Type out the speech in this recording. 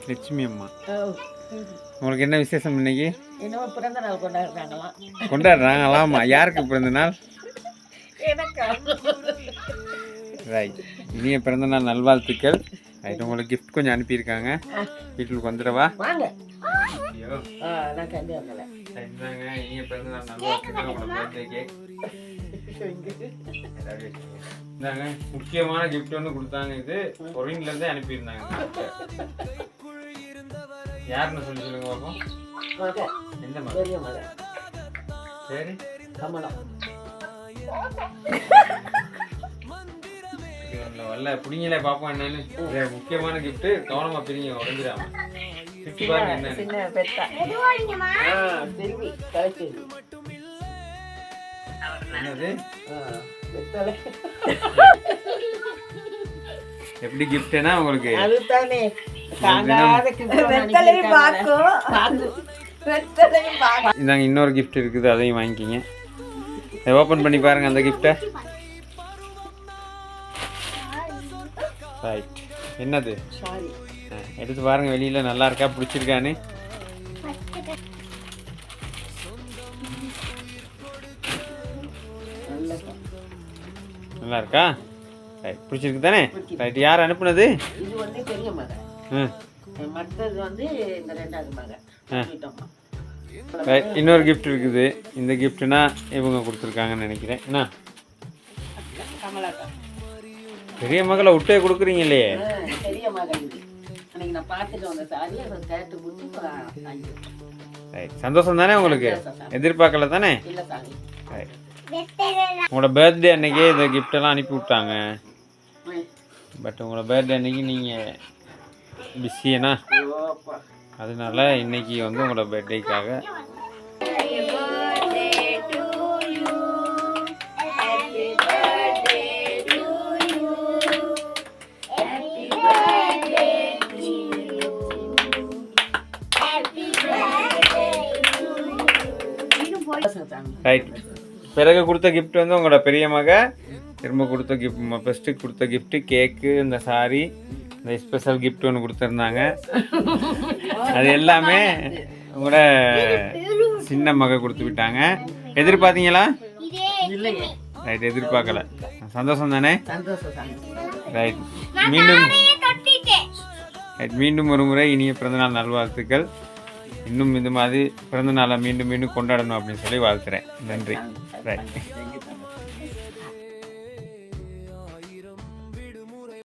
லட்சுமி அம்மா, உங்களுக்கு என்ன விசேஷம் இன்னைக்கு? இன்னும் பிறந்த நாள் கொண்டாடுறாங்களாம். கொண்டாடுறாங்களாமா? யாருக்கு பிறந்த நாள்? ரைட், இனிய பிறந்த நாள் நல்வாழ்த்துக்கள். ரைட், உங்களுக்கு கிஃப்ட் கொஞ்சம் அனுப்பியிருக்காங்க. வீட்டுக்கு வந்துடவா? வாங்க. ஐயோ, இனிய பிறந்த நாள் நல்வாழ்த்துக்கள். உங்களோட பர்த்டே கேக் இந்தாங்க. முக்கியமான கிஃப்ட் ஒன்று கொடுத்தாங்க. இது கொரியன்ல இருந்தே அனுப்பியிருந்தாங்க. யாருன்னு சொல்லி சொல்லுங்க பாப்போம். எந்த மாதிரி? சரி, கமலம். வரல பிடிங்களே பாப்போம் என்னன்னு. முக்கியமான கிஃப்ட், கவனமா பிரிங்க, உடஞ்சிடாம. கிஃப்ட் பாருங்க என்ன. என்னது? எப்படி கிஃப்ட்னா உங்களுக்கு? அதுதானே இந்தாங்க, இன்னொரு கிஃப்ட் இருக்குது, அதையும் வாங்கிக்கிங்க. ஓப்பன் பண்ணி பாருங்க அந்த கிஃப்டை. ரைட், என்னது? எடுத்து பாருங்க வெளியில, நல்லா இருக்கா, பிடிச்சிருக்கான்னு. நல்லா இருக்கா? ரைட், பிடிச்சிருக்கு தானே? ரைட், யார் அனுப்புனது? இது வந்து பெரிய மகன், மற்றது வந்து இந்த ரெண்டாவது மகன். ரைட், இன்னொரு கிஃப்ட் இருக்குது. இந்த கிஃப்ட்னா இவங்க கொடுத்துருக்காங்கன்னு நினைக்கிறேன். என்ன? பெரிய மகளை விட்டே கொடுக்குறீங்களே. பெரிய மகன் அன்னைக்கு நான் பார்த்துட்டு வந்த சாரி அதை கேட்டு முடிச்சு. ரைட், சந்தோஷம் தானே உங்களுக்கு? எதிர்பார்க்கல தானே? இல்லை சாமி. ரைட், உங்களோட பர்த்டே அன்னைக்கே இந்த கிஃப்டெல்லாம் அனுப்பி விட்டாங்க. பட் உங்களோட பர்த்டே அன்னைக்கு நீங்கள் பிஸினா, அதனால இன்னைக்கு வந்து உங்களோட பர்த்டேக்காக ரைட். பிறகு கொடுத்த கிஃப்ட் வந்து உங்களோட பெரிய மக திரும்ப கொடுத்த கிஃப்ட், ஃபஸ்ட்டு கொடுத்த கிஃப்ட்டு கேக்கு, இந்த சாரி, இந்த ஸ்பெஷல் கிஃப்ட் ஒன்று கொடுத்துருந்தாங்க. அது எல்லாமே உங்களோட சின்ன மக கொடுத்து விட்டாங்க. எதிர்பார்த்தீங்களா? ரைட், எதிர்பார்க்கல. சந்தோஷம் தானே? ரைட், மீண்டும் ஒரு முறை இனிய பிறந்தநாள் நல்வாழ்த்துக்கள். இன்னும் இந்த மாதிரி பிறந்த நாளை மீண்டும் மீண்டும் கொண்டாடணும் அப்படின்னு சொல்லி வாழ்த்துறேன். நன்றி. ரைட்.